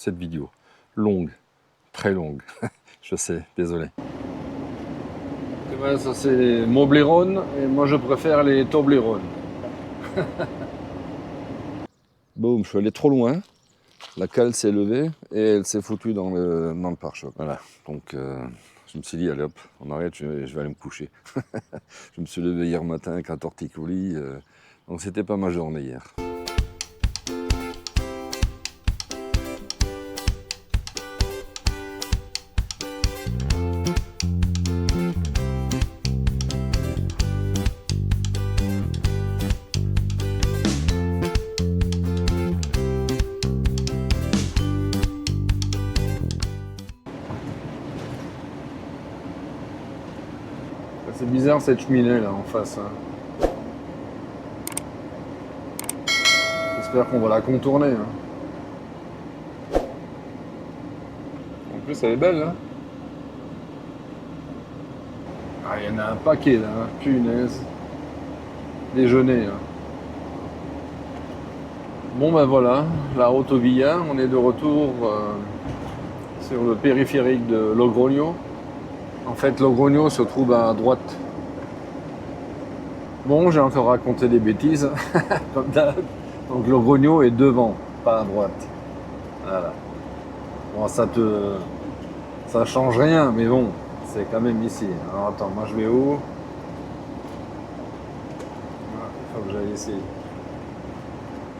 cette vidéo. Longue, très longue. Je sais, désolé. Ouais, ça c'est les Moblerone et moi je préfère les Toblerone. Boum, je suis allé trop loin. La cale s'est levée et elle s'est foutue dans le pare-choc. Voilà, donc je me suis dit, allez hop, on arrête, je vais aller me coucher. Je me suis levé hier matin avec un torticolis, donc c'était pas ma journée hier. C'est bizarre cette cheminée là en face. Hein. J'espère qu'on va la contourner. Hein. En plus elle est belle. Hein. Ah, il y en a un paquet là, hein. Punaise. Déjeuner. Hein. Bon ben voilà, la route au Villa, on est de retour sur le périphérique de Logroño. En fait, Logroño se trouve à droite. Bon, j'ai encore raconté des bêtises, comme d'hab. Donc Logroño est devant, pas à droite. Voilà. Bon, ça change rien, mais bon, c'est quand même ici. Alors attends, moi je vais où? Il faut que j'aille ici.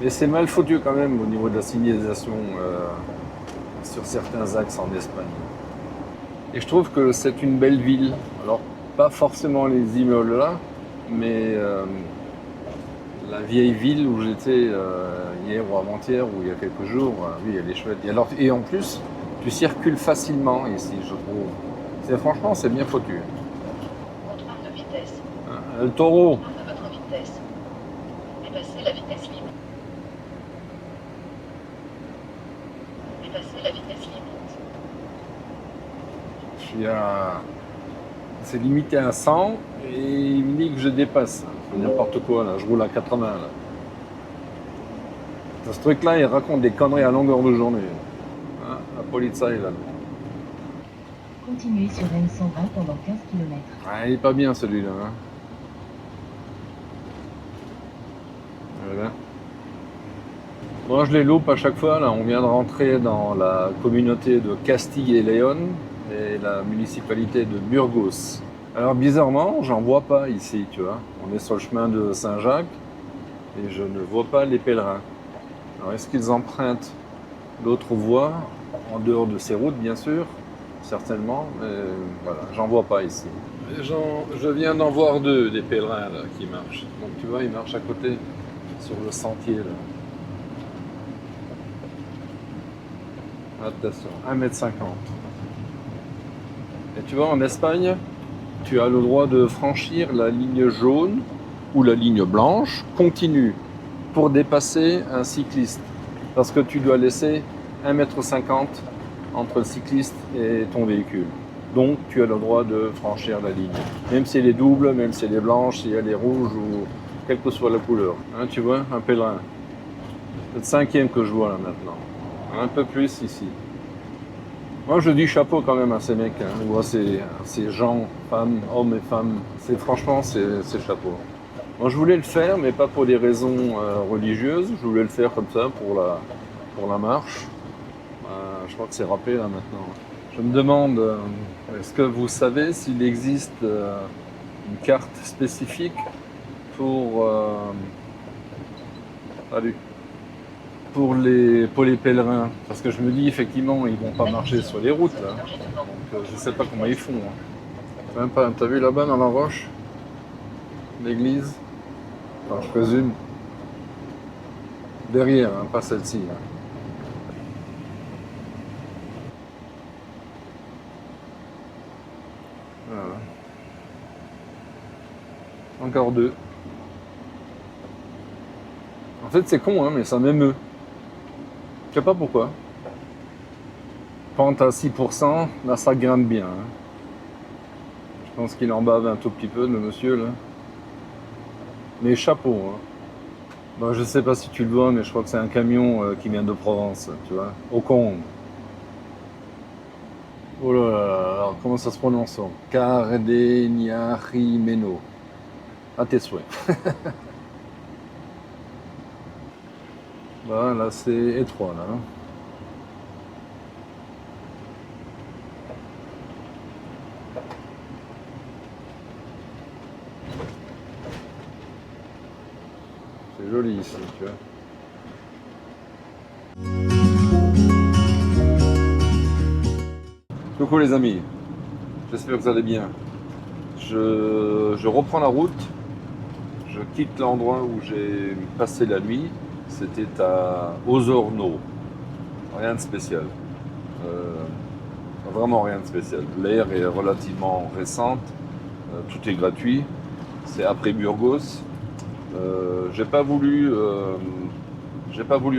Mais c'est mal foutu quand même au niveau de la signalisation sur certains axes en Espagne. Et je trouve que c'est une belle ville. Alors, pas forcément les immeubles là, mais la vieille ville où j'étais hier ou avant-hier ou il y a quelques jours, oui, elle est chouette. Et en plus, tu circules facilement ici, je trouve. Franchement, c'est bien foutu. Contrôle de vitesse. Le taureau. Contrôle de votre vitesse. Dépassez la vitesse limite. Dépassez la vitesse limite. C'est limité à 100 et il me dit que je dépasse. N'importe quoi là, je roule à 80 là. Ce truc là, il raconte des conneries à longueur de journée. Hein, la police là. Continuez sur M120 pendant 15 km. Ah, il est pas bien celui-là. Hein. Voilà. Moi je les loupe à chaque fois. Là, on vient de rentrer dans la communauté de Castille et Léon et la municipalité de Burgos. Alors bizarrement, j'en vois pas ici, tu vois. On est sur le chemin de Saint-Jacques et je ne vois pas les pèlerins. Alors est-ce qu'ils empruntent d'autres voies en dehors de ces routes, bien sûr, certainement, mais voilà, j'en vois pas ici. Je viens d'en voir deux, des pèlerins là, qui marchent. Donc tu vois, ils marchent à côté, sur le sentier là. Attention, 1,50 m. Et tu vois, en Espagne, tu as le droit de franchir la ligne jaune ou la ligne blanche continue pour dépasser un cycliste. Parce que tu dois laisser 1,50 m entre le cycliste et ton véhicule. Donc tu as le droit de franchir la ligne. Même si elle est double, même si elle est blanche, si elle est rouge ou quelle que soit la couleur. Hein, tu vois, un pèlerin. C'est le cinquième que je vois là maintenant. Un peu plus ici. Moi je dis chapeau quand même à ces mecs, hein, ou à ces gens, femmes, hommes et femmes. Franchement c'est chapeau. Moi je voulais le faire, mais pas pour des raisons religieuses. Je voulais le faire comme ça pour la marche. Je crois que c'est râpé là maintenant. Je me demande, est-ce que vous savez s'il existe une carte spécifique pour pour les pèlerins? Parce que je me dis effectivement ils vont pas marcher sur les routes là. Donc je sais pas comment ils font. Hein. Même pas. T'as vu là-bas dans la roche l'église? Enfin, je présume. Derrière, hein, pas celle-ci. Hein. Voilà. Encore deux. En fait c'est con hein, mais ça m'émeut. Je sais pas pourquoi. Pente à 6%, là ça grimpe bien. Hein. Je pense qu'il en bave un tout petit peu le monsieur là. Mais chapeau. Hein. Bon, je sais pas si tu le vois, mais je crois que c'est un camion qui vient de Provence, tu vois, au Congo. Oh là là, alors comment ça se prononce ça? Cardeñarimeno. À tes souhaits. Bah, là, c'est étroit, là. C'est joli ici, tu vois. Coucou les amis, j'espère que vous allez bien. Je reprends la route, je quitte l'endroit où j'ai passé la nuit. C'était à Osorno. Rien de spécial. Euh, Vraiment rien de spécial. L'air est relativement récente, tout est gratuit. C'est après Burgos. J'ai pas voulu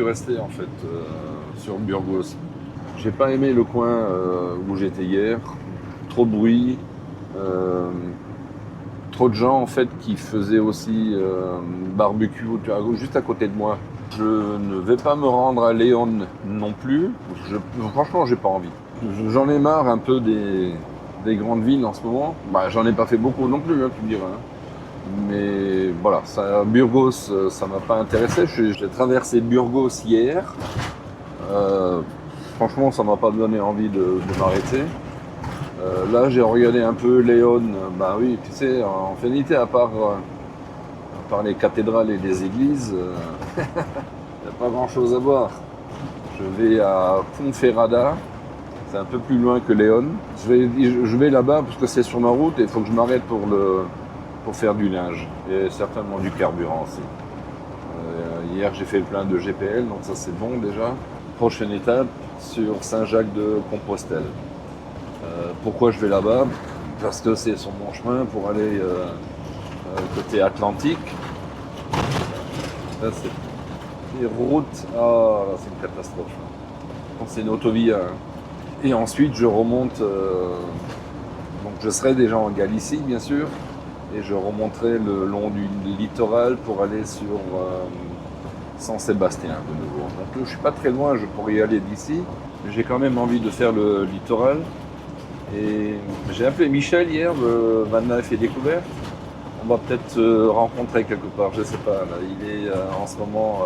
rester en fait sur Burgos. J'ai pas aimé le coin où j'étais hier. Trop de bruit, euh, trop de gens en fait qui faisaient aussi barbecue juste à côté de moi. Je ne vais pas me rendre à Léon non plus. Franchement, j'ai pas envie. J'en ai marre un peu des grandes villes en ce moment. Bah, j'en ai pas fait beaucoup non plus, hein, tu me diras. Hein. Mais voilà, Burgos, ça m'a pas intéressé. J'ai traversé Burgos hier. Franchement, ça m'a pas donné envie de m'arrêter. Là, j'ai regardé un peu Léon. Bah oui, tu sais, en finalité, à part les cathédrales et les églises, il n'y a pas grand-chose à voir. Je vais à Ponferrada. C'est un peu plus loin que Léon. Je vais là-bas parce que c'est sur ma route et il faut que je m'arrête pour faire du linge et certainement du carburant aussi. Hier j'ai fait le plein de GPL, donc ça c'est bon déjà. Prochaine étape sur Saint-Jacques-de-Compostelle. Pourquoi je vais là-bas? Parce que c'est sur mon chemin pour aller côté Atlantique. Là c'est les routes, ah c'est une catastrophe. C'est une autovia. Hein. Et ensuite, je remonte. Donc, je serai déjà en Galicie, bien sûr, et je remonterai le long du littoral pour aller sur San Sébastien de nouveau. Donc, je ne suis pas très loin, je pourrais y aller d'ici, mais j'ai quand même envie de faire le littoral. Et j'ai appelé Michel hier de Vanna et Découverte. On va peut-être se rencontrer quelque part, je ne sais pas. Là, il est en ce moment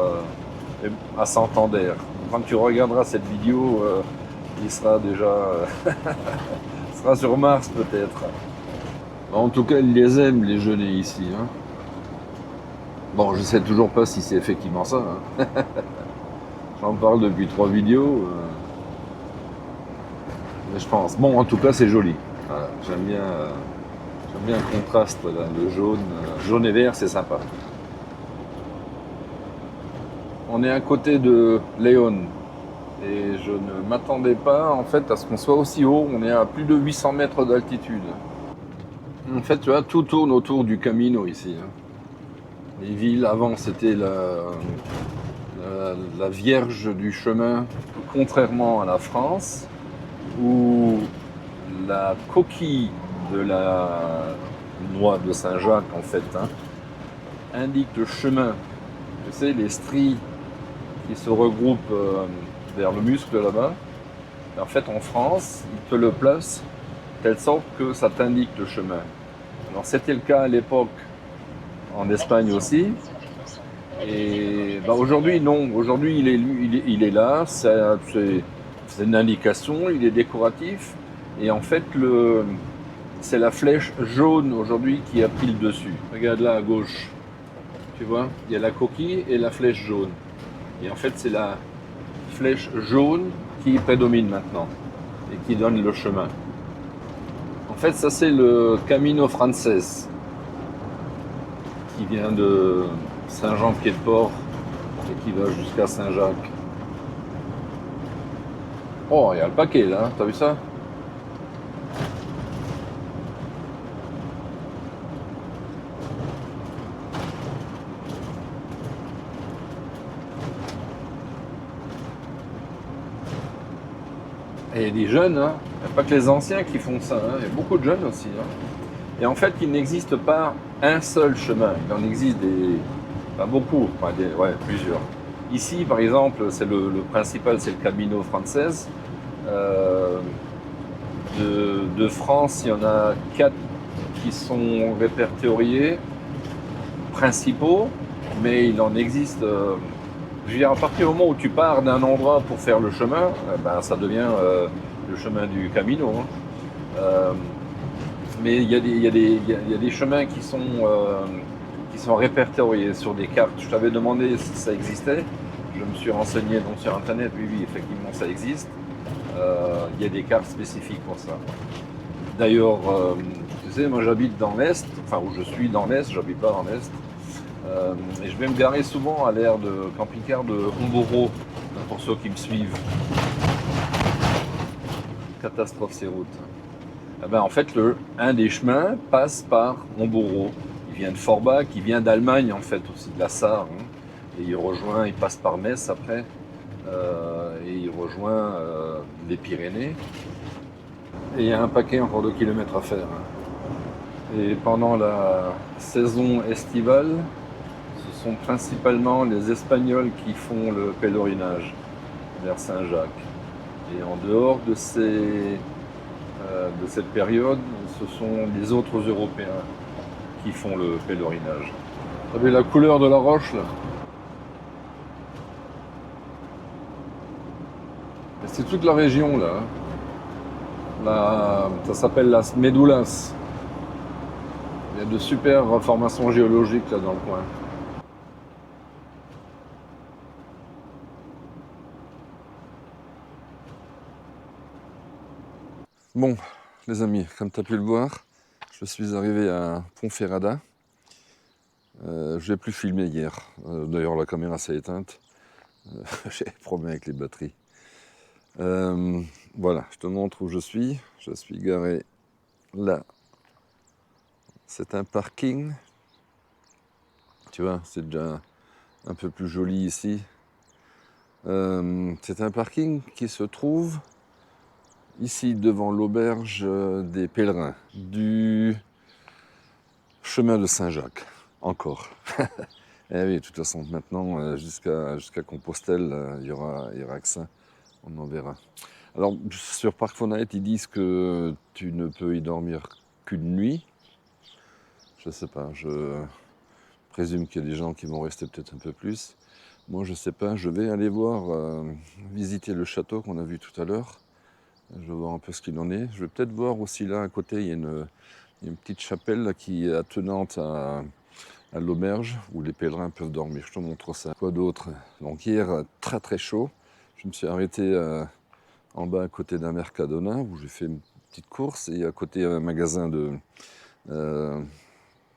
à Santander. Quand tu regarderas cette vidéo, il sera déjà sera sur Mars peut-être. En tout cas, il les aime, les genêts ici. Hein. Bon, je sais toujours pas si c'est effectivement ça. Hein. J'en parle depuis 3 vidéos. Mais je pense. Bon, en tout cas, c'est joli. Voilà, j'aime bien le contraste, là, le jaune. Jaune et vert, c'est sympa. On est à côté de Léon. Et je ne m'attendais pas en fait à ce qu'on soit aussi haut. On est à plus de 800 mètres d'altitude. En fait, tu vois, tout tourne autour du Camino ici. Hein. Les villes, avant, c'était la Vierge du chemin, contrairement à la France, où la coquille de la noix de Saint-Jacques, en fait, hein, indique le chemin. Tu sais, les stries qui se regroupent vers le muscle là-bas. En fait, en France, ils te le placent de telle sorte que ça t'indique le chemin. Alors, c'était le cas à l'époque en Espagne aussi. Et bah, aujourd'hui, non. Aujourd'hui, il est là. C'est une indication. Il est décoratif. Et en fait, c'est la flèche jaune aujourd'hui qui a pris le dessus. Regarde là à gauche. Tu vois, il y a la coquille et la flèche jaune. Et en fait, c'est la flèche jaune qui prédomine maintenant et qui donne le chemin. En fait, ça c'est le Camino Frances qui vient de Saint-Jean-Pied-de-Port et qui va jusqu'à Saint-Jacques. Oh, il y a le paquet là, t'as vu ça? Et il y a des jeunes, hein. Il n'y a pas que les anciens qui font ça, hein. Il y a beaucoup de jeunes aussi. Hein. Et en fait, il n'existe pas un seul chemin. Il en existe Pas beaucoup, enfin, ouais, plusieurs. Ici, par exemple, c'est le principal, c'est le Camino Frances. Euh, de France, il y en a 4 qui sont répertoriés, principaux, mais il en existe. Je veux dire, à partir du moment où tu pars d'un endroit pour faire le chemin, ben, ça devient le chemin du Camino. Hein. Euh, mais il y a des chemins qui sont répertoriés sur des cartes. Je t'avais demandé si ça existait. Je me suis renseigné donc sur Internet. Oui, oui, effectivement, ça existe. Il y a des cartes spécifiques pour ça. D'ailleurs, tu sais, moi j'habite dans l'Est, enfin où je suis dans l'Est, j'habite pas dans l'Est. Et je vais me garer souvent à l'aire de camping-car de Homboro, pour ceux qui me suivent. Catastrophe ces routes. Eh ben, en fait, un des chemins passe par Homboro. Il vient de Forbach, il vient d'Allemagne en fait aussi, de la Sarre. Hein. Et il passe par Metz après, et il rejoint les Pyrénées. Et il y a un paquet encore de kilomètres à faire. Hein. Et pendant la saison estivale, ce sont principalement les Espagnols qui font le pèlerinage vers Saint-Jacques. Et en dehors de cette période, ce sont les autres Européens qui font le pèlerinage. Vous avez la couleur de la roche là. Et c'est toute la région là. Ça s'appelle las Médulas. Il y a de super formations géologiques là dans le coin. Bon, les amis, comme tu as pu le voir, je suis arrivé à Ponferrada. Je n'ai plus filmé hier. D'ailleurs, la caméra s'est éteinte. J'ai des problèmes avec les batteries. Voilà, je te montre où je suis. Je suis garé là. C'est un parking. Tu vois, c'est déjà un peu plus joli ici. C'est un parking qui se trouve ici devant l'auberge des pèlerins du chemin de Saint-Jacques. Encore. Eh oui, de toute façon, maintenant, jusqu'à Compostelle, il y aura que ça. On en verra. Alors, sur Park Night, ils disent que tu ne peux y dormir qu'une nuit. Je sais pas, je présume qu'il y a des gens qui vont rester peut-être un peu plus. Moi, je sais pas, je vais aller voir, visiter le château qu'on a vu tout à l'heure. Je vais voir un peu ce qu'il en est. Je vais peut-être voir aussi là, à côté, il y a une petite chapelle là, qui est attenante à l'auberge où les pèlerins peuvent dormir. Je te montre ça. Quoi d'autre? Donc hier, très très chaud. Je me suis arrêté en bas à côté d'un Mercadona où j'ai fait une petite course et à côté un magasin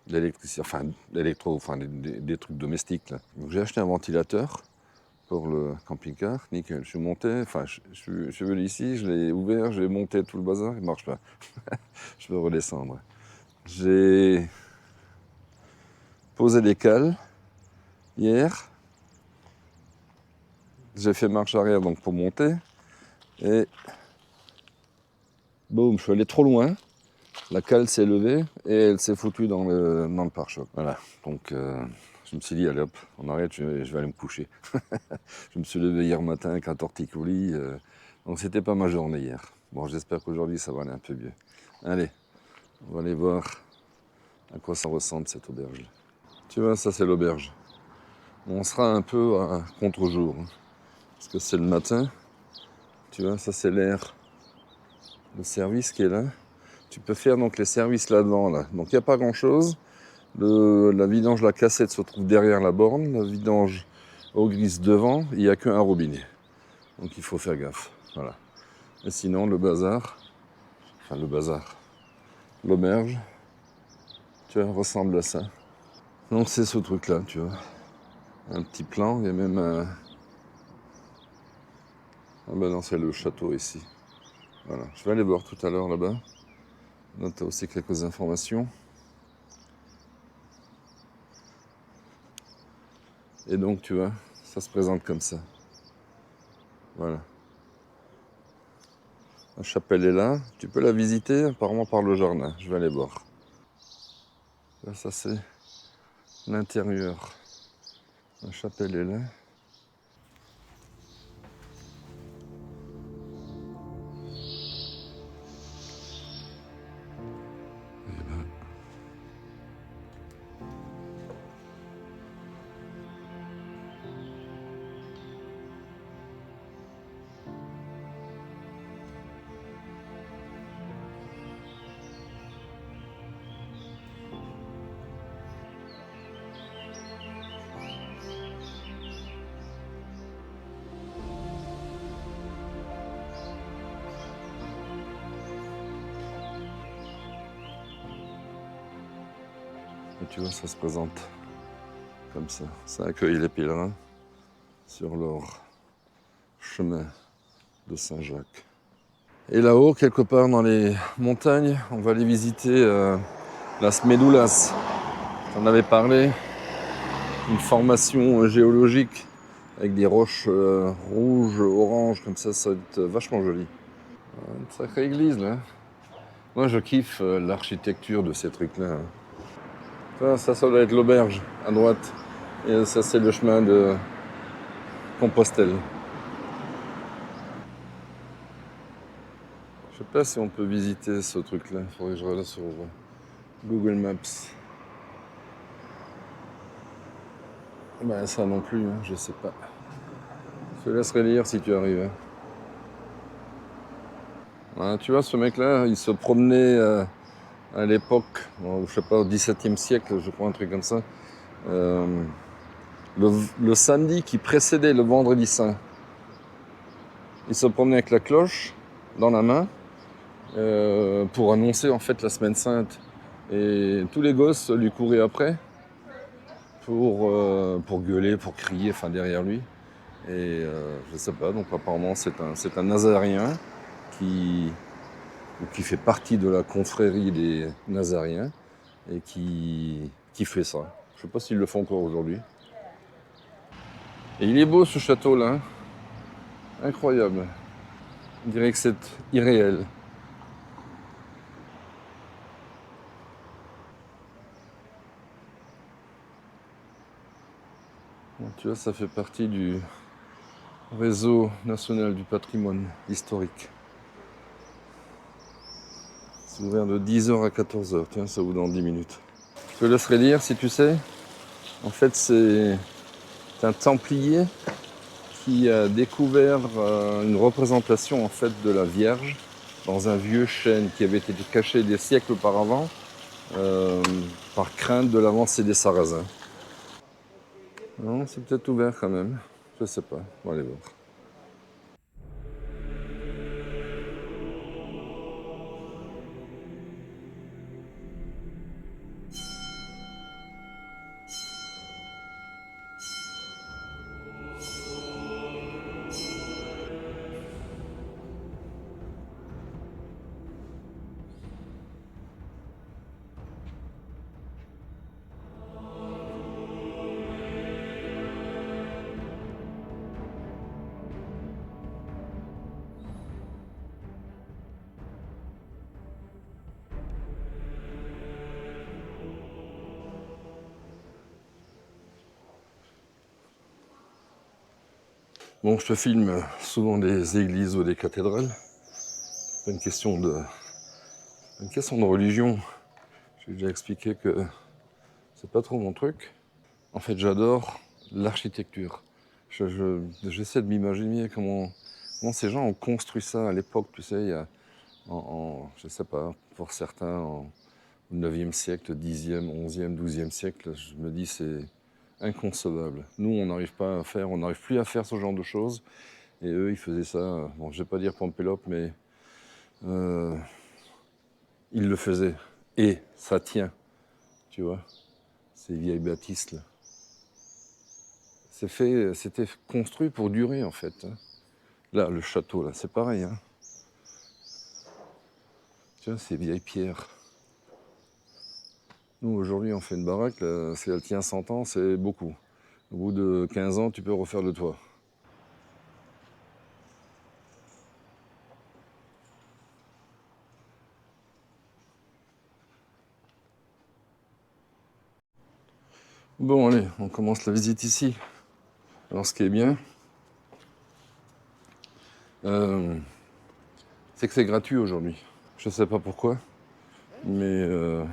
d'électricité, enfin d'électro, enfin des trucs domestiques. Là. Donc j'ai acheté un ventilateur pour le camping-car, nickel. Je suis monté, enfin je suis venu ici, je l'ai ouvert, j'ai monté tout le bazar, il ne marche pas. Je peux redescendre. J'ai posé des cales hier. J'ai fait marche arrière donc pour monter. Et boum, je suis allé trop loin. La cale s'est levée et elle s'est foutue dans le pare-choc. Voilà. Donc je me suis dit, allez hop, on arrête, je vais aller me coucher. Je me suis levé hier matin avec un torticolis. Donc c'était pas ma journée hier. Bon, j'espère qu'aujourd'hui ça va aller un peu mieux. Allez, on va aller voir à quoi ça ressemble cette auberge. Tu vois, ça c'est l'auberge. On sera un peu à contre-jour. Hein, parce que c'est le matin. Tu vois, ça c'est l'air. Le service qui est là. Tu peux faire donc les services là-devant. Là. Donc il n'y a pas grand-chose. La vidange, la cassette se trouve derrière la borne. La vidange eau grise devant. Il n'y a qu'un robinet. Donc il faut faire gaffe. Voilà. Et sinon, le bazar, l'auberge, tu vois, ressemble à ça. Donc c'est ce truc-là, tu vois. Un petit plan, il y a même un... Ah ben non, c'est le château ici. Voilà. Je vais aller voir tout à l'heure là-bas. Là, tu as aussi quelques informations. Et donc, tu vois, ça se présente comme ça. Voilà. La chapelle est là. Tu peux la visiter apparemment par le jardin. Je vais aller voir. Là, ça, c'est l'intérieur. La chapelle est là. Et là. Et tu vois, ça se présente comme ça. Ça accueille les pèlerins sur leur chemin de Saint-Jacques. Et là-haut, quelque part dans les montagnes, on va aller visiter Las Médulas. On avait parlé, une formation géologique avec des roches rouges, oranges, comme ça va être vachement joli. Une sacrée église là. Moi je kiffe l'architecture de ces trucs-là. Ça doit être l'auberge à droite. Et ça c'est le chemin de Compostelle. Je sais pas si on peut visiter ce truc-là. Il faudrait que je regarde sur Google Maps. Ben ça non plus, hein, je sais pas. Je te laisserai lire si tu arrives. Hein. Ouais, tu vois, ce mec-là, il se promenait à l'époque, je sais pas, au XVIIe siècle, je crois, un truc comme ça. Euh, le samedi qui précédait le vendredi saint. Il se promenait avec la cloche dans la main pour annoncer en fait la semaine sainte. Et tous les gosses lui couraient après pour gueuler, pour crier, enfin derrière lui. Et je sais pas, donc apparemment c'est un Nazaréen qui fait partie de la confrérie des Nazaréens et qui fait ça. Je sais pas s'ils le font encore aujourd'hui. Et il est beau ce château là, hein. Incroyable. On dirait que c'est irréel. Donc, tu vois, ça fait partie du réseau national du patrimoine historique. C'est ouvert de 10h à 14h. Tiens, ça ouvre dans 10 minutes. Je te laisserai lire si tu sais. En fait, c'est un templier qui a découvert une représentation en fait de la Vierge dans un vieux chêne qui avait été caché des siècles auparavant euh, par crainte de l'avancée des Sarrasins. Non, c'est peut-être ouvert quand même. Je sais pas. On va aller voir. Bon, je te filme souvent des églises ou des cathédrales. C'est pas une question de religion. J'ai déjà expliqué que c'est pas trop mon truc. En fait, j'adore l'architecture. J'essaie de m'imaginer comment ces gens ont construit ça à l'époque. Tu sais, il y a, je sais pas, pour certains, au 9e siècle, 10e, 11e, 12e siècle, je me dis c'est inconcevable. Nous, on n'arrive plus à faire ce genre de choses. Et eux, ils faisaient ça, bon, je vais pas dire Pompélope, mais euh, ils le faisaient. Et ça tient, tu vois, ces vieilles bâtisses là. C'était construit pour durer en fait. Hein. Là, le château, là, c'est pareil. Hein. Tu vois, ces vieilles pierres. Nous, aujourd'hui, on fait une baraque, là, si elle tient 100 ans, c'est beaucoup. Au bout de 15 ans, tu peux refaire le toit. Bon, allez, on commence la visite ici. Alors, ce qui est bien, c'est que c'est gratuit aujourd'hui. Je ne sais pas pourquoi, mais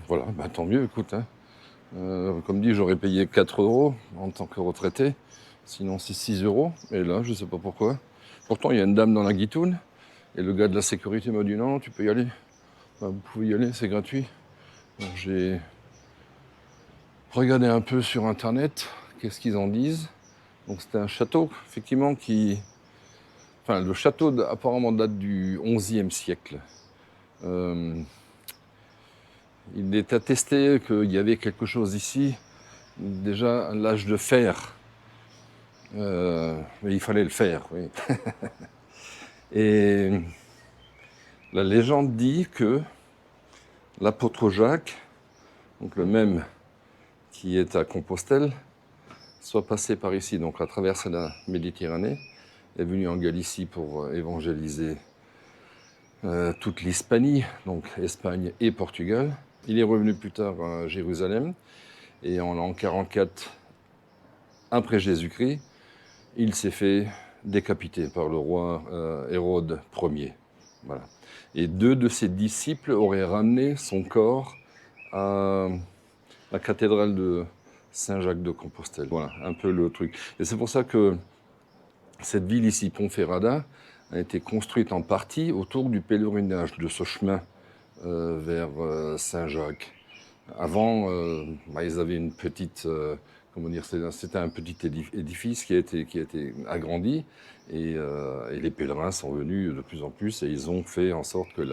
voilà, bah, tant mieux, écoute. Hein. Comme dit, j'aurais payé 4 € en tant que retraité, sinon c'est 6 €. Et là, je ne sais pas pourquoi. Pourtant, il y a une dame dans la guitoune, et le gars de la sécurité m'a dit non, tu peux y aller. Bah, vous pouvez y aller, c'est gratuit. Donc, j'ai regardé un peu sur internet, qu'est-ce qu'ils en disent. Donc c'était un château, effectivement, Enfin, le château apparemment date du XIe siècle. Euh, il est attesté qu'il y avait quelque chose ici, déjà à l'âge de fer. Mais il fallait le faire, oui. Et la légende dit que l'apôtre Jacques, donc le même qui est à Compostelle, soit passé par ici, donc à travers la Méditerranée, est venu en Galicie pour évangéliser toute l'Hispanie, donc Espagne et Portugal. Il est revenu plus tard à Jérusalem, et en l'an 44 après Jésus-Christ, il s'est fait décapiter par le roi Hérode Ier. Voilà. Et 2 de ses disciples auraient ramené son corps à la cathédrale de Saint-Jacques de Compostelle. Voilà, un peu le truc. Et c'est pour ça que cette ville ici, Ponferrada, a été construite en partie autour du pèlerinage de ce chemin vers Saint-Jacques. Avant, ils avaient une petite, comment dire, c'était un petit édifice qui a été agrandi, et les pèlerins sont venus de plus en plus, et ils ont fait en sorte que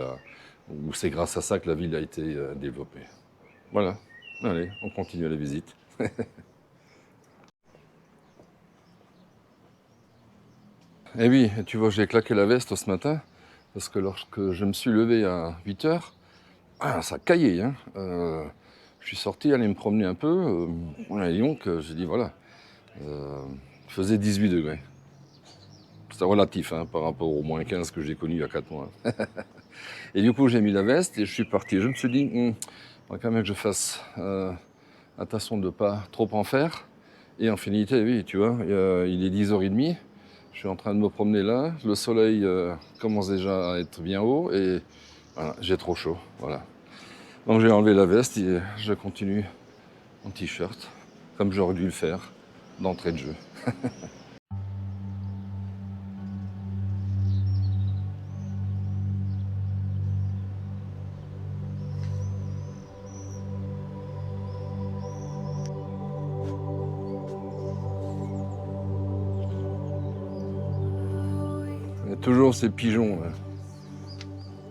c'est grâce à ça que la ville a été développée. Voilà. Allez, on continue la visite. Eh oui, tu vois, j'ai claqué la veste ce matin, parce que lorsque je me suis levé à 8 heures, ça caillait. Hein. Je suis sorti, aller me promener un peu. Et donc, j'ai dit, voilà, il faisait 18 degrés. C'est relatif hein, par rapport au moins 15 que j'ai connu il y a 4 mois. Et du coup, j'ai mis la veste et je suis parti. Je me suis dit, il faudrait quand même que je fasse attention de ne pas trop en faire. Et en finalité, oui, tu vois, il est 10h30. Je suis en train de me promener là. Le soleil commence déjà à être bien haut et voilà, j'ai trop chaud. Voilà. Donc j'ai enlevé la veste et je continue en t-shirt, comme j'aurais dû le faire d'entrée de jeu. Il y a toujours ces pigeons. Là.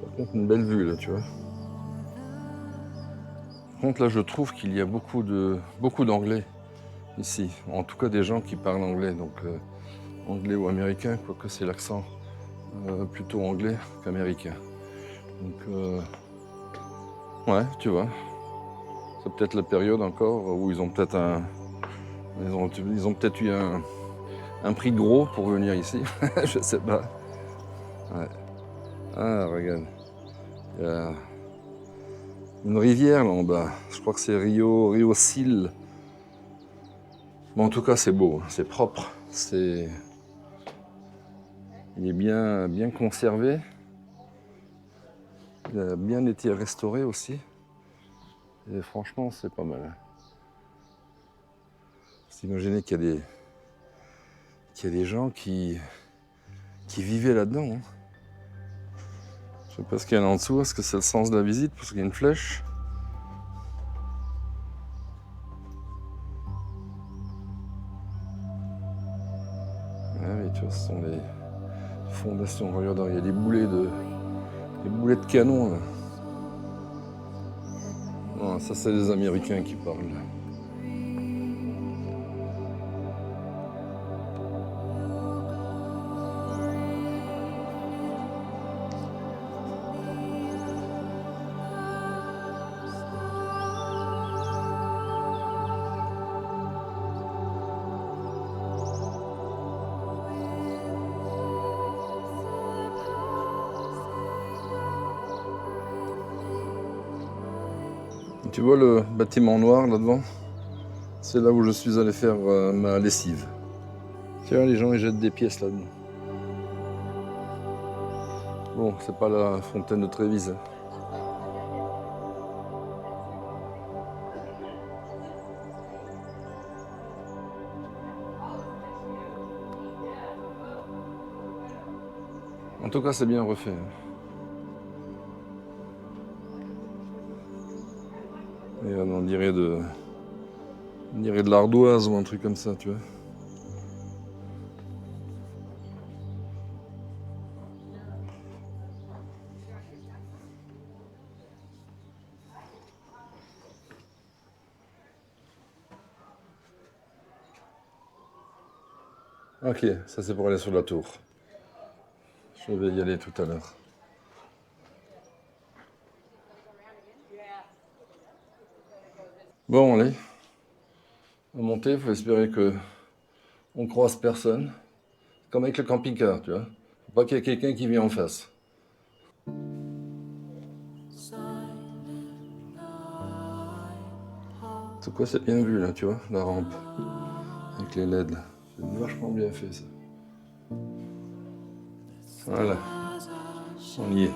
Par contre, une belle vue là, tu vois. Par contre, là, je trouve qu'il y a beaucoup d'anglais ici. En tout cas, des gens qui parlent anglais, donc anglais ou américain, quoique c'est l'accent plutôt anglais qu'américain. Donc, ouais, tu vois. C'est peut-être la période encore où ils ont peut-être ils ont peut-être eu un prix gros pour venir ici. Je sais pas. Ouais. Ah, regarde. Il y a une rivière là en bas. Je crois que c'est Rio Sil. Bon, en tout cas, c'est beau, c'est propre. Il est bien conservé. Il a bien été restauré aussi. Et franchement, c'est pas mal. Vous imaginez qu'il y a des gens qui vivaient là-dedans. Hein. Je sais pas ce qu'il y a là en dessous. Est-ce que c'est le sens de la visite parce qu'il y a une flèche? Ah oui, tu vois, ce sont les fondations. Regarde, il y a des boulets de canon là. Non, ça c'est les Américains qui parlent. Tu vois le bâtiment noir là devant? C'est là où je suis allé faire ma lessive. Tu vois, les gens ils jettent des pièces là-dedans. Bon, c'est pas la fontaine de Trévise. Hein. En tout cas, c'est bien refait. Hein. Et on dirait de l'ardoise ou un truc comme ça, tu vois. Ok, ça c'est pour aller sur la tour. Je vais y aller tout à l'heure. Bon, allez. À monter, il faut espérer que on croise personne. Comme avec le camping-car, tu vois. Faut pas qu'il y ait quelqu'un qui vient en face. C'est quoi, c'est bien vu là, tu vois, la rampe. Avec les LED là. C'est vachement bien fait ça. Voilà. On y est.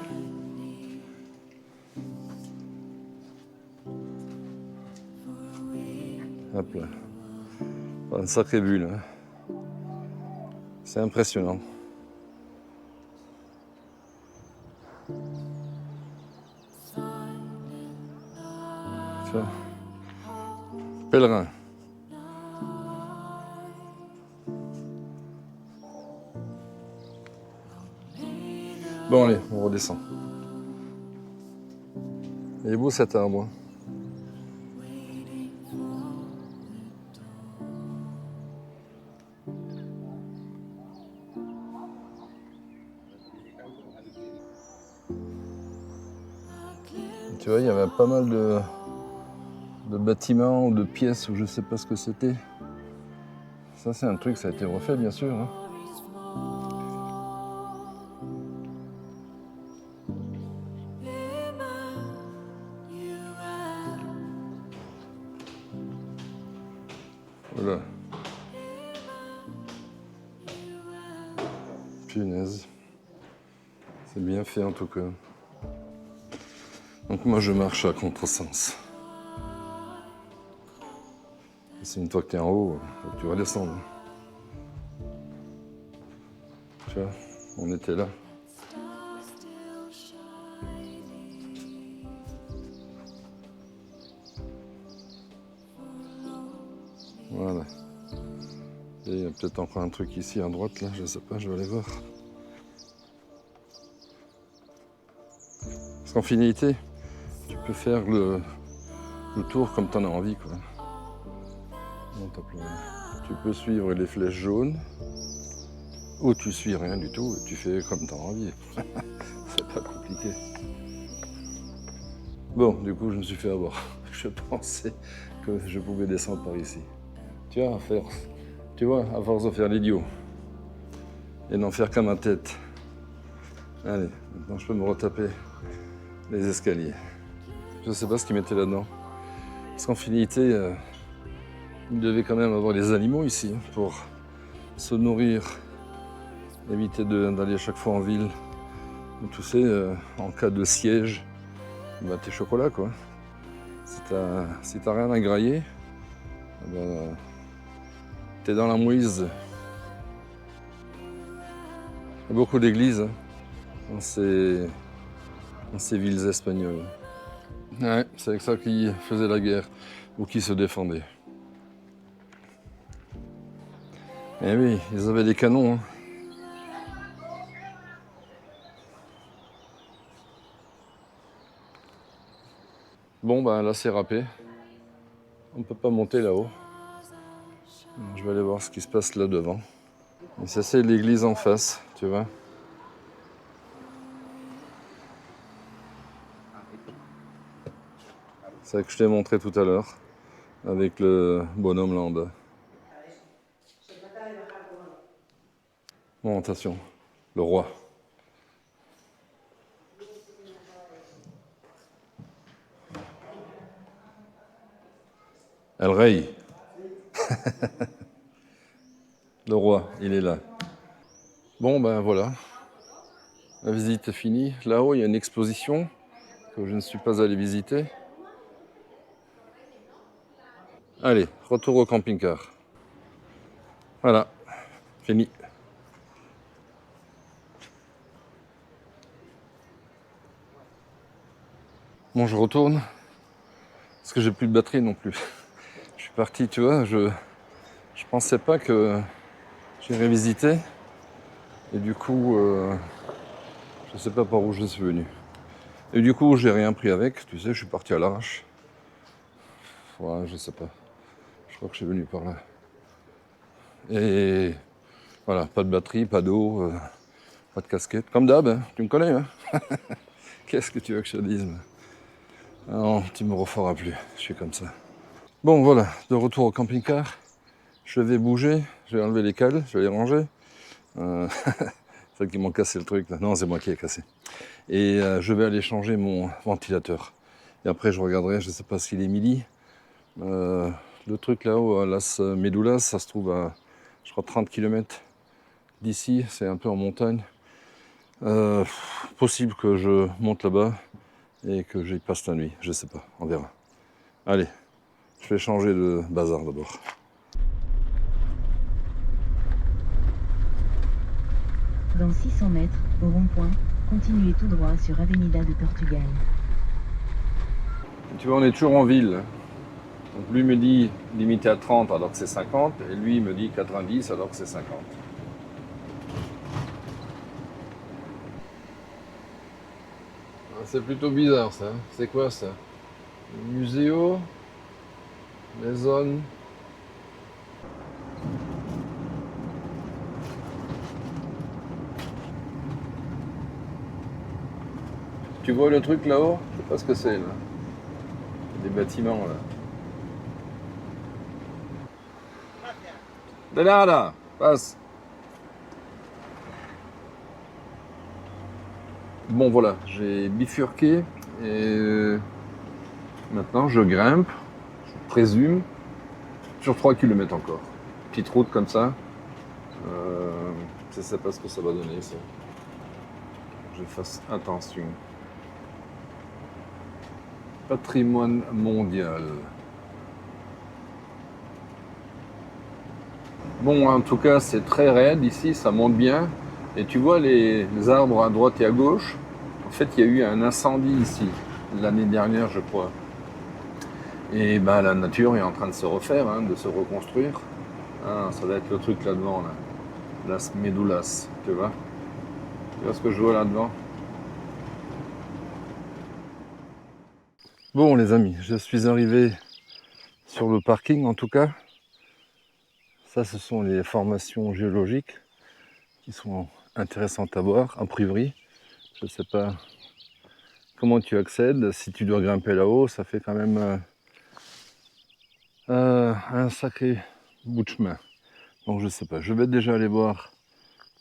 Hop là. Pas une sacrée bulle. Hein. C'est impressionnant. Tu vois. Pèlerin. Bon allez, on redescend. Il est beau cet arbre. Hein. Tu vois, il y avait pas mal de bâtiments ou de pièces où je sais pas ce que c'était. Ça c'est un truc, ça a été refait bien sûr. Hein. Voilà. Punaise. C'est bien fait en tout cas. Donc moi je marche à contresens. C'est une fois que tu es en haut, faut que tu redescendes. Tu vois, on était là. Voilà. Et il y a peut-être encore un truc ici à droite là, je sais pas, je vais aller voir. Parce qu'en finalité, tu peux faire le tour comme tu en as envie quoi. Non, t'as pleuré. Tu peux suivre les flèches jaunes ou tu suis rien du tout et tu fais comme tu as envie. C'est pas compliqué. Bon, du coup, je me suis fait avoir. Je pensais que je pouvais descendre par ici. Tu vois, à force de faire l'idiot et d'en faire qu'à ma tête. Allez, maintenant je peux me retaper les escaliers. Je sais pas ce qu'ils mettaient là-dedans. Parce qu'en finalité, il devait quand même avoir des animaux ici hein, pour se nourrir, éviter d'aller chaque fois en ville. Et tu sais, en cas de siège, bah, tes chocolats quoi. Si t'as rien à grailler, bah, t'es dans la mouise. Il y a beaucoup d'églises hein, dans ces villes espagnoles. Ouais, c'est avec ça qu'ils faisaient la guerre ou qu'ils se défendaient. Eh oui, ils avaient des canons. Hein. Bon, ben là c'est râpé. On ne peut pas monter là-haut. Je vais aller voir ce qui se passe là devant. Et ça c'est l'église en face, tu vois. C'est ça que je t'ai montré tout à l'heure, avec le bonhomme lambda. Bon, attention, le roi. El Rey. Le roi, il est là. Bon, ben voilà. La visite est finie. Là-haut, il y a une exposition que je ne suis pas allé visiter. Allez, retour au camping-car. Voilà, fini. Bon, je retourne. Parce que j'ai plus de batterie non plus. Je suis parti, tu vois, je pensais pas que j'irais visiter. Et du coup, je sais pas par où je suis venu. Et du coup, j'ai rien pris avec, tu sais, je suis parti à l'arrache. Ouais, je sais pas. Je crois que je suis venu par là. Et voilà, pas de batterie, pas d'eau, pas de casquette. Comme d'hab, hein, tu me connais, hein. Qu'est-ce que tu veux que je te dise? Non, tu me referas plus, je suis comme ça. Bon, voilà, de retour au camping-car. Je vais bouger, je vais enlever les cales, je vais les ranger. C'est vrai qu'ils m'ont cassé le truc, là. Non, c'est moi qui ai cassé. Et je vais aller changer mon ventilateur. Et après, je regarderai, je ne sais pas s'il est midi. Le truc là-haut, à Las Medulas, ça se trouve à, je crois, 30 km d'ici. C'est un peu en montagne. Possible que je monte là-bas et que j'y passe la nuit. Je sais pas, on verra. Allez, je vais changer de bazar d'abord. Dans 600 mètres, au rond-point, continuez tout droit sur Avenida de Portugal. Tu vois, on est toujours en ville. Donc lui me dit limité à 30 alors que c'est 50, et lui me dit 90 alors que c'est 50. C'est plutôt bizarre ça. C'est quoi ça? Muséo, Maison. Tu vois le truc là-haut? Je sais pas ce que c'est là. Des bâtiments là. De là, passe. Bon voilà, j'ai bifurqué et maintenant je grimpe, je présume, sur 3 km encore. Petite route comme ça. Je sais pas ce que ça va donner ça. Je fasse attention. Patrimoine mondial. Bon, en tout cas, c'est très raide ici, ça monte bien. Et tu vois les arbres à droite et à gauche. En fait, il y a eu un incendie ici, l'année dernière, je crois. Et ben, la nature est en train de se refaire, hein, de se reconstruire. Ah, ça va être le truc là-devant, là. Las Medulas, tu vois? Tu vois ce que je vois là-devant? Bon, les amis, je suis arrivé sur le parking, en tout cas. Ça, ce sont les formations géologiques qui sont intéressantes à voir, a priori. Je ne sais pas comment tu accèdes. Si tu dois grimper là-haut, ça fait quand même un sacré bout de chemin. Donc je sais pas. Je vais déjà aller voir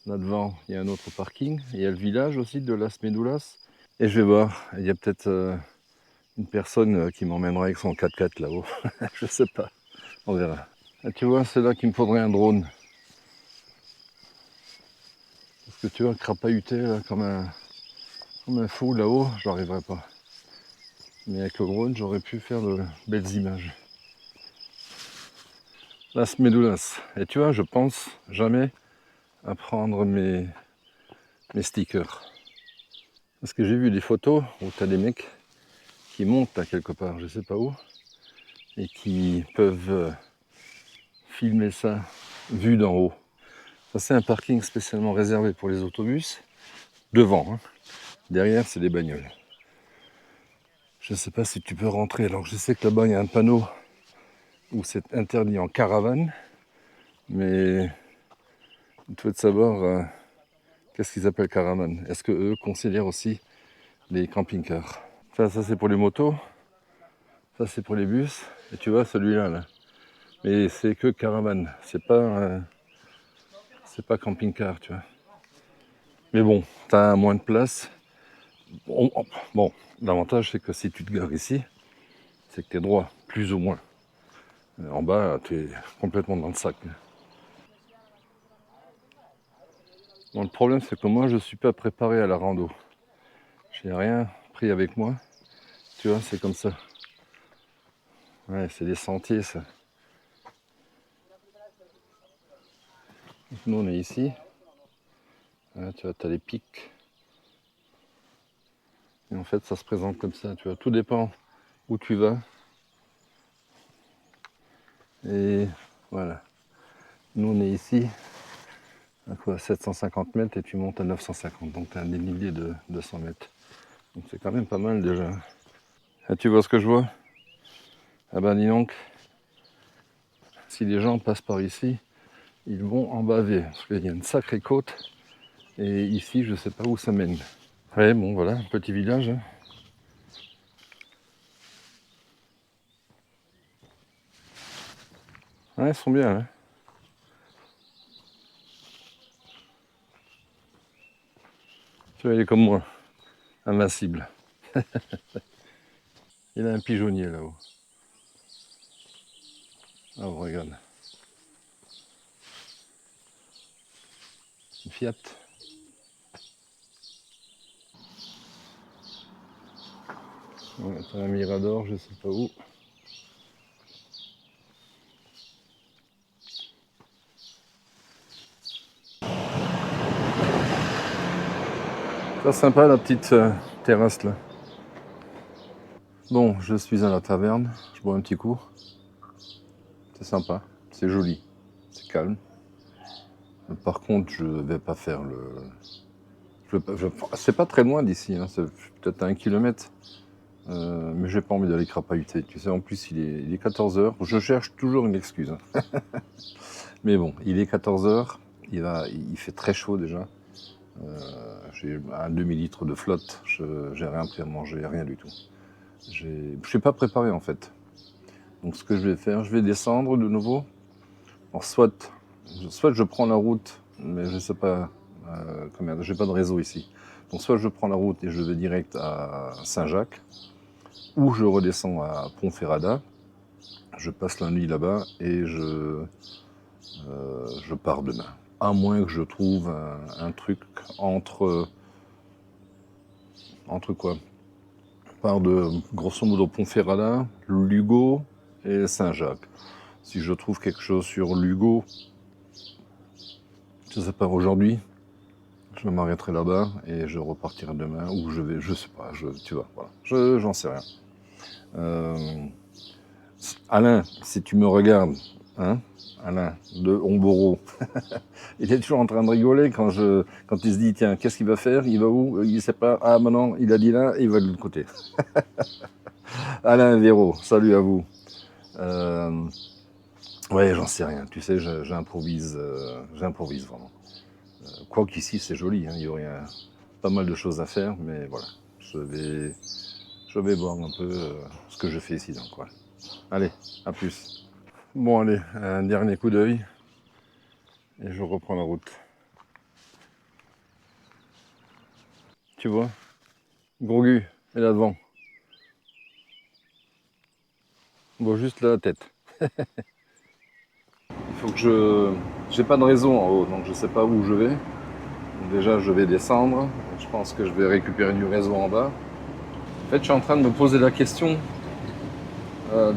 là devant. Il y a un autre parking. Il y a le village aussi de Las Medulas. Et je vais voir. Il y a peut-être une personne qui m'emmènera avec son 4x4 là-haut. Je sais pas. On verra. Et tu vois, c'est là qu'il me faudrait un drone. Parce que tu vois, crapahuter là, comme un fou là-haut, je n'arriverai pas. Mais avec le drone, j'aurais pu faire de belles images. Las Medulas. Et tu vois, je pense jamais à prendre mes stickers. Parce que j'ai vu des photos où tu as des mecs qui montent là quelque part, je sais pas où, et qui peuvent filmer ça vu d'en haut. Ça, c'est un parking spécialement réservé pour les autobus, devant. Hein. Derrière, c'est des bagnoles. Je sais pas si tu peux rentrer. Alors, je sais que là-bas, il y a un panneau où c'est interdit en caravane, mais il faut savoir qu'est-ce qu'ils appellent caravane. Est-ce qu'eux considèrent aussi les camping-cars? Ça c'est pour les motos, ça c'est pour les bus, et tu vois celui-là là. Mais c'est que caravane, c'est pas camping-car, tu vois. Mais bon, t'as moins de place. Bon, l'avantage c'est que si tu te gares ici, c'est que t'es droit, plus ou moins. En bas, tu es complètement dans le sac. Bon, le problème, c'est que moi, je ne suis pas préparé à la rando. J'ai rien pris avec moi. Tu vois, c'est comme ça. Ouais, c'est des sentiers, ça. Nous, on est ici. Là, tu vois, tu as les pics. Et en fait, ça se présente comme ça, tu vois. Tout dépend où tu vas. Et voilà. Nous, on est ici, à quoi, 750 mètres, et tu montes à 950. Donc, tu as un dénivelé de 200 mètres. Donc, c'est quand même pas mal déjà. Ah, tu vois ce que je vois? Ah ben, dis donc, si les gens passent par ici, ils vont en baver. Parce qu'il y a une sacrée côte. Et ici, je sais pas où ça mène. Ouais, bon, voilà, petit village. Hein. Ouais, ils sont bien. Hein. Tu vois, il est comme moi, invincible. Il a un pigeonnier là-haut. Ah, oh, regarde. Une Fiat. Ouais, t'as un Mirador, je sais pas où. C'est sympa la petite terrasse là. Bon, je suis à la taverne, je bois un petit coup. C'est sympa, c'est joli, c'est calme. Par contre, je vais pas faire le... C'est pas très loin d'ici, hein, c'est peut-être à 1 kilomètre. Mais j'ai pas envie d'aller crapahuter. Tu sais, en plus, il est 14 h. Je cherche toujours une excuse. Hein. Mais bon, il est 14 h. Il fait très chaud déjà. J'ai un demi-litre de flotte. J'ai rien pris à manger, rien du tout. Je ne suis pas préparé en fait. Donc ce que je vais faire, je vais descendre de nouveau. Alors, soit je prends la route, mais je sais pas combien. J'ai pas de réseau ici. Donc soit je prends la route et je vais direct à Saint-Jacques, ou je redescends à Ponferrada. Je passe la nuit là-bas et je pars demain. À moins que je trouve un truc entre quoi? Part de grosso modo Ponferrada, Lugo et Saint-Jacques. Si je trouve quelque chose sur Lugo, je sais pas, aujourd'hui, je m'arrêterai là-bas et je repartirai demain, ou je sais pas, tu vois, voilà. J'en sais rien. Alain, si tu me regardes, hein, Alain de Homboro, il est toujours en train de rigoler quand il se dit, tiens, qu'est-ce qu'il va faire? Il va où? Il sait pas. Ah, maintenant, il a dit là, il va de l'autre côté. Alain Véro, salut à vous. Ouais, j'en sais rien. Tu sais, j'improvise vraiment. Quoi qu'ici, c'est joli. Hein, il y aurait pas mal de choses à faire, mais voilà. Je vais voir un peu ce que je fais ici dans le coin. Allez, à plus. Bon, allez, un dernier coup d'œil. Et je reprends la route. Tu vois, Grogu est là devant. On voit juste la tête. Il faut que je... J'ai pas de réseau en haut, donc je sais pas où je vais. Donc déjà, je vais descendre. Je pense que je vais récupérer du réseau en bas. En fait, je suis en train de me poser la question,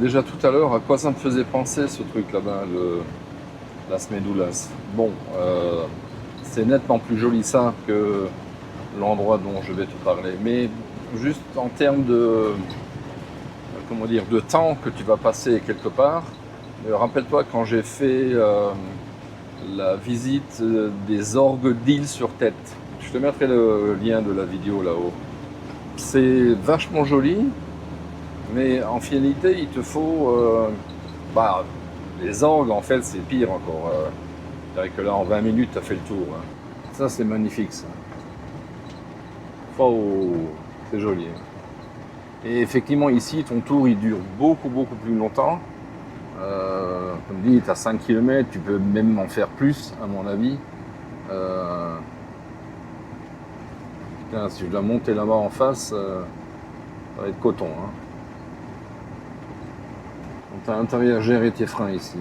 déjà tout à l'heure, à quoi ça me faisait penser ce truc là-bas, Las Medulas. Bon, c'est nettement plus joli ça que l'endroit dont je vais te parler. Mais juste en termes de, comment dire, de temps que tu vas passer quelque part, rappelle-toi quand j'ai fait la visite des orgues d'île sur tête. Je te mettrai le lien de la vidéo là-haut. C'est vachement joli, mais en finalité, il te faut... les orgues, en fait, c'est pire encore. C'est-à-dire que là, en 20 minutes, tu as fait le tour. Hein. Ça, c'est magnifique, ça. Oh, c'est joli. Et effectivement, ici, ton tour, il dure beaucoup, beaucoup plus longtemps. Comme dit, tu as 5 km, tu peux même en faire plus, à mon avis. Putain, si je dois monter là-bas en face, ça va être coton. Hein. Donc tu as intérêt à gérer tes freins ici.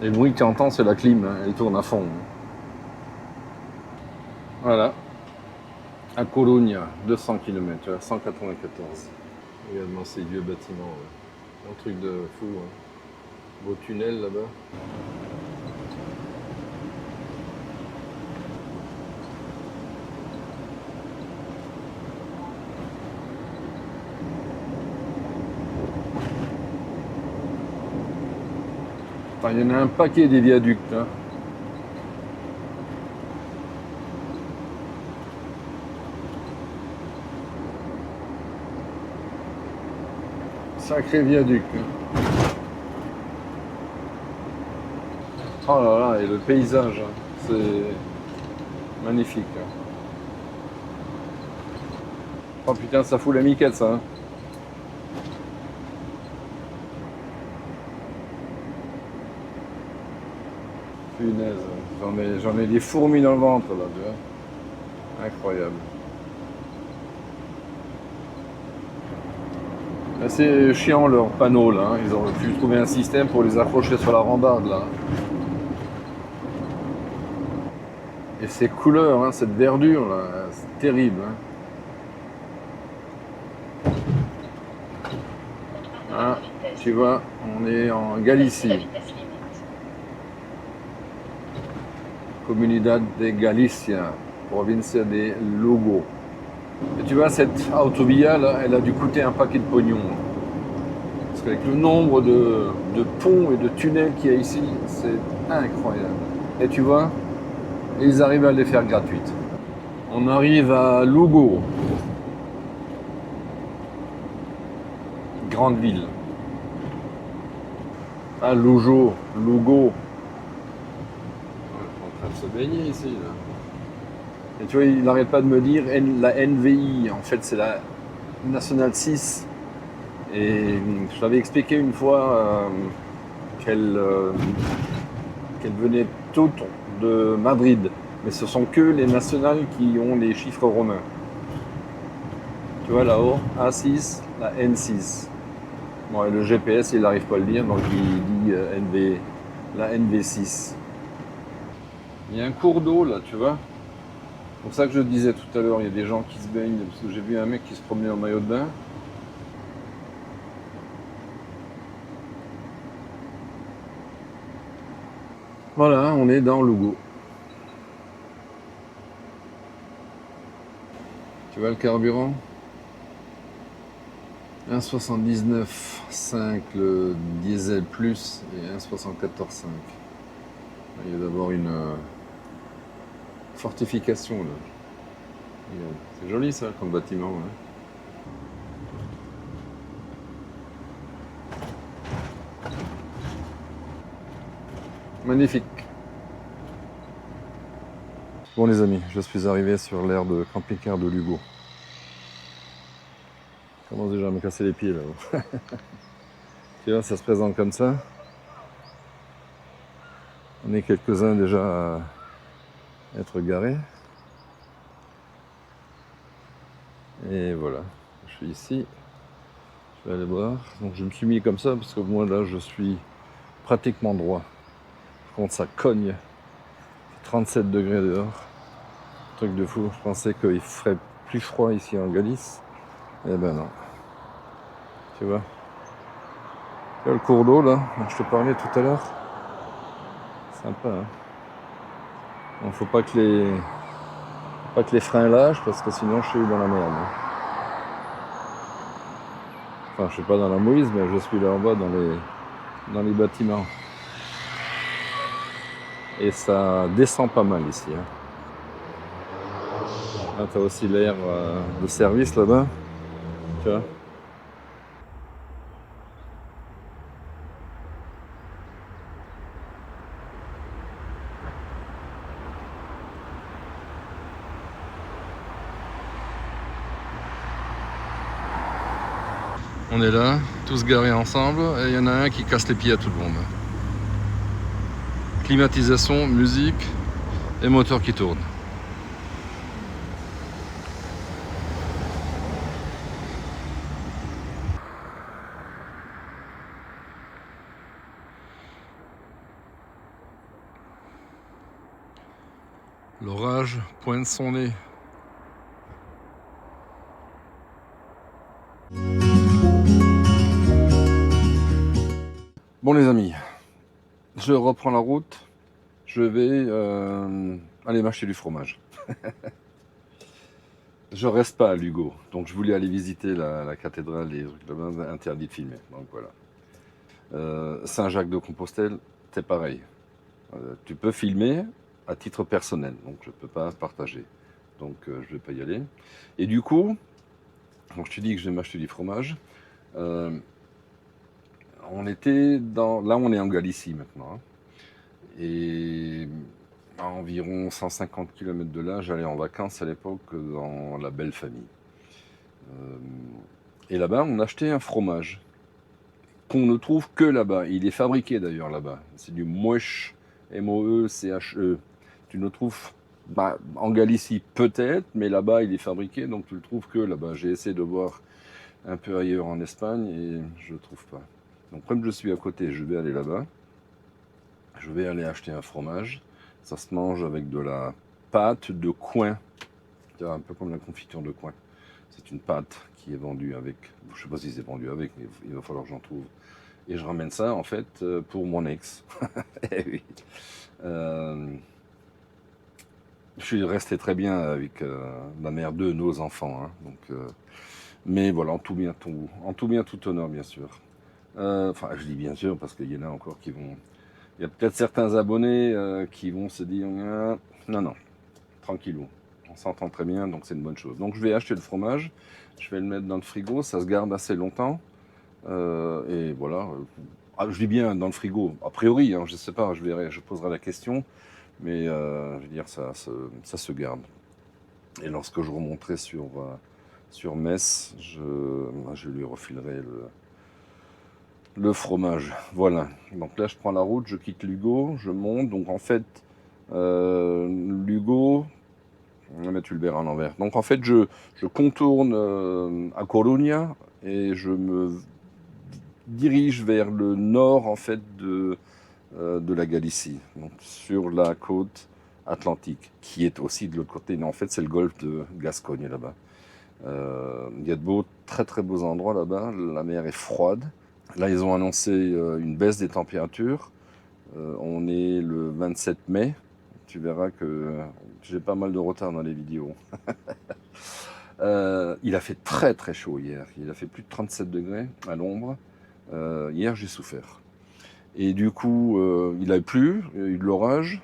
Et le bruit que tu entends, c'est la clim, hein, elle tourne à fond. Voilà. À Colonia, 200 km, 194. Également ces vieux bâtiments. Ouais. Un truc de fou. Hein. Beau tunnel là-bas. Enfin, il y en a un paquet des viaducs. Hein. Sacré viaduc. Hein. Oh là là, et le paysage, hein, c'est magnifique. Hein. Oh putain, ça fout la miquette ça. Hein. Punaise, j'en ai des fourmis dans le ventre là, tu vois. Incroyable. C'est chiant leurs panneaux là, hein. Ils auraient pu trouver un système pour les accrocher sur la rambarde là. Et ces couleurs, hein, cette verdure là, c'est terrible. Hein. Ah, tu vois, on est en Galicie. Comunidad de Galicia, provincia de Lugo. Et tu vois, cette autovia là, elle a dû coûter un paquet de pognon. Parce qu'avec le nombre de ponts et de tunnels qu'il y a ici, c'est incroyable. Et tu vois, ils arrivent à les faire gratuites. On arrive à Lugo. Grande ville. Ah, Lugo. En train de se baigner ici. Là. Et tu vois, il n'arrête pas de me dire la NVI. En fait, c'est la Nationale 6. Et je l'avais expliqué une fois qu'elle venait toutes de Madrid. Mais ce sont que les nationales qui ont les chiffres romains. Tu vois là-haut, A6, la N6. Bon, et le GPS, il n'arrive pas à le lire, donc il dit la NV6. Il y a un cours d'eau là, tu vois. C'est pour ça que je disais tout à l'heure, il y a des gens qui se baignent, parce que j'ai vu un mec qui se promenait en maillot de bain. Voilà, on est dans Lugo. Tu vois le carburant 1,79,5 le diesel plus et 1,74,5. Il y a d'abord une fortification là. C'est joli ça comme bâtiment. Hein. Magnifique. Bon les amis, je suis arrivé sur l'aire de camping-car de Lugo. Je commence déjà à me casser les pieds là. Tu vois, ça se présente comme ça. On est quelques-uns déjà à être garés. Et voilà, je suis ici. Je vais aller voir. Donc je me suis mis comme ça parce que moi là je suis pratiquement droit. Par contre ça cogne. 37 degrés dehors. Truc de fou. Je pensais qu'il ferait plus froid ici en Galice. Eh ben non. Tu vois. Tu vois le cours d'eau là, dont je te parlais tout à l'heure. Sympa, hein. Bon, faut pas que les freins lâchent parce que sinon je suis dans la merde. Enfin, je suis pas dans la mouise, mais je suis là en bas dans les bâtiments. Et ça descend pas mal ici. Hein. Là, tu as aussi l'air de service là-bas. Tu vois. On est là, tous garés ensemble, et il y en a un qui casse les pieds à tout le monde. Climatisation, musique et moteur qui tourne. fromage pointe son nez. Bon les amis, je reprends la route. Je vais aller m'acheter du fromage. Je reste pas à Lugo, donc je voulais aller visiter la cathédrale et les trucs là-bas, interdit de filmer. Donc voilà. Saint-Jacques-de-Compostelle, c'est pareil. Tu peux filmer à titre personnel, donc je peux pas partager. Donc je vais pas y aller. Et du coup, donc je te dis que je vais m'acheter du fromage. On était dans, là on est en Galicie maintenant. Hein. Et à environ 150 km de là, j'allais en vacances à l'époque dans la belle famille. Et là-bas, on achetait un fromage qu'on ne trouve que là-bas. Il est fabriqué d'ailleurs là-bas. C'est du Moeche, M-O-E-C-H-E. Tu ne le trouves en Galicie peut-être, mais là-bas il est fabriqué, donc tu le trouves que là-bas. J'ai essayé de voir un peu ailleurs en Espagne et je ne le trouve pas. Donc comme je suis à côté, je vais aller là-bas. Je vais aller acheter un fromage. Ça se mange avec de la pâte de coin. Un peu comme la confiture de coin. C'est une pâte qui est vendue avec... Je ne sais pas si c'est vendu avec, mais il va falloir que j'en trouve. Et je ramène ça, en fait, pour mon ex. Eh oui. Je suis resté très bien avec la mère de nos enfants. Hein. Donc, mais voilà, en tout bien, tout honneur, bien sûr. Enfin, je dis bien sûr, parce qu'il y en a encore qui vont... Il y a peut-être certains abonnés qui vont se dire non, tranquillou, on s'entend très bien, donc c'est une bonne chose. Donc je vais acheter le fromage, je vais le mettre dans le frigo, ça se garde assez longtemps. Et voilà, je dis bien dans le frigo, a priori, hein, je ne sais pas, je verrai, je poserai la question, mais je veux dire, ça se garde. Et lorsque je remonterai sur Metz, je lui refilerai le fromage. Voilà. Donc là, je prends la route, je quitte Lugo, je monte. Donc en fait, Lugo, on va mettre Ulbert à l'envers. Donc en fait, je contourne à Coruña et je me dirige vers le nord en fait de la Galicie, donc sur la côte atlantique, qui est aussi de l'autre côté. Mais en fait, c'est le golfe de Gascogne là-bas. Il y a de très très beaux endroits là-bas. La mer est froide. Là, ils ont annoncé une baisse des températures. On est le 27 mai. Tu verras que j'ai pas mal de retard dans les vidéos. Il a fait très très chaud hier. Il a fait plus de 37 degrés à l'ombre. Hier, j'ai souffert. Et du coup, il a plu, il y a eu de l'orage.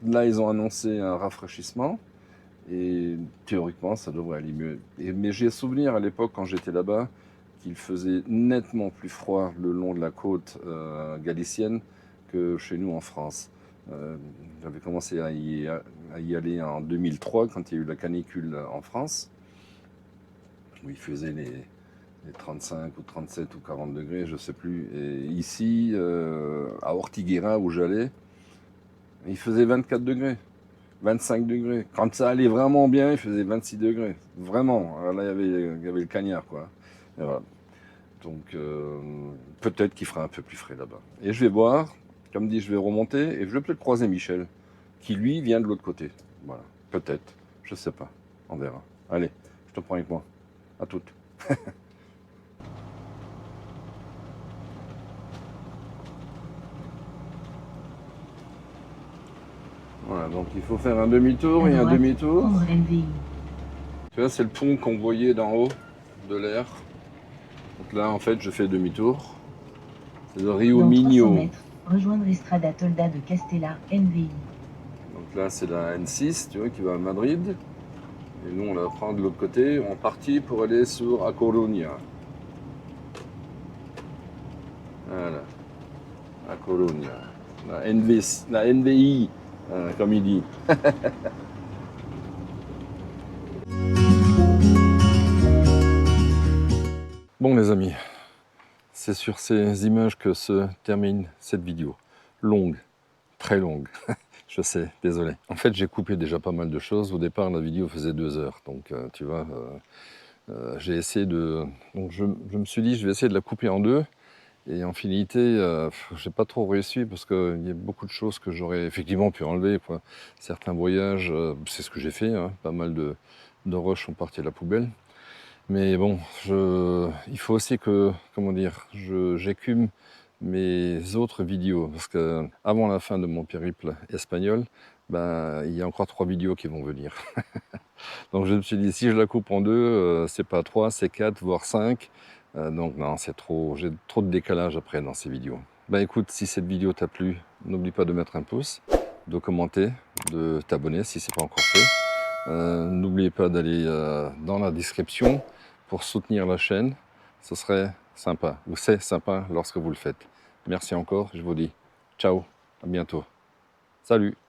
Là, ils ont annoncé un rafraîchissement. Et théoriquement, ça devrait aller mieux. Mais j'ai souvenir à l'époque, quand j'étais là-bas, qu'il faisait nettement plus froid le long de la côte galicienne que chez nous en France. J'avais commencé à y aller en 2003 quand il y a eu la canicule en France, où il faisait les 35 ou 37 ou 40 degrés, je ne sais plus. Et ici, à Ortigueira, où j'allais, il faisait 24 degrés. 25 degrés. Quand ça allait vraiment bien, il faisait 26 degrés. Vraiment. Alors là, il y avait le cagnard, quoi. Et voilà. Donc, peut-être qu'il fera un peu plus frais là-bas. Et je vais voir, comme dit, je vais remonter et je vais peut-être croiser Michel, qui lui vient de l'autre côté. Voilà. Peut-être. Je sais pas. On verra. Allez, je te prends avec moi. À toutes. Voilà, donc il faut faire un demi-tour et un demi-tour. Tu vois, c'est le pont qu'on voyait d'en haut de l'air. Donc là, en fait, je fais demi-tour. C'est le Rio Minho. Rejoindre Estrada Tolda de Castella, NVI. Donc là, c'est la N6, tu vois, qui va à Madrid. Et nous, on la prend de l'autre côté. On est parti pour aller sur A Coruña. Voilà. A Coruña. La NVI, comme il dit. Bon les amis, c'est sur ces images que se termine cette vidéo. Longue, très longue, je sais, désolé. En fait, j'ai coupé déjà pas mal de choses. Au départ, la vidéo faisait 2 heures. Donc, tu vois, j'ai essayé de... Donc, je me suis dit, je vais essayer de la couper en deux Et Infinité, j'ai pas trop réussi parce qu'il y a beaucoup de choses que j'aurais effectivement pu enlever, quoi. Certains voyages, c'est ce que j'ai fait, hein, pas mal de rushs sont partis à la poubelle. Mais bon, il faut aussi que, comment dire, j'écume mes autres vidéos parce que avant la fin de mon périple espagnol, ben, il y a encore 3 vidéos qui vont venir. Donc je me suis dit, si je la coupe en deux, c'est pas 3, c'est 4, voire 5. Donc non, c'est trop, j'ai trop de décalage après dans ces vidéos. Ben écoute, si cette vidéo t'a plu, n'oublie pas de mettre un pouce, de commenter, de t'abonner si ce n'est pas encore fait. N'oubliez pas d'aller dans la description pour soutenir la chaîne. Ce serait sympa, ou c'est sympa lorsque vous le faites. Merci encore, je vous dis ciao, à bientôt. Salut!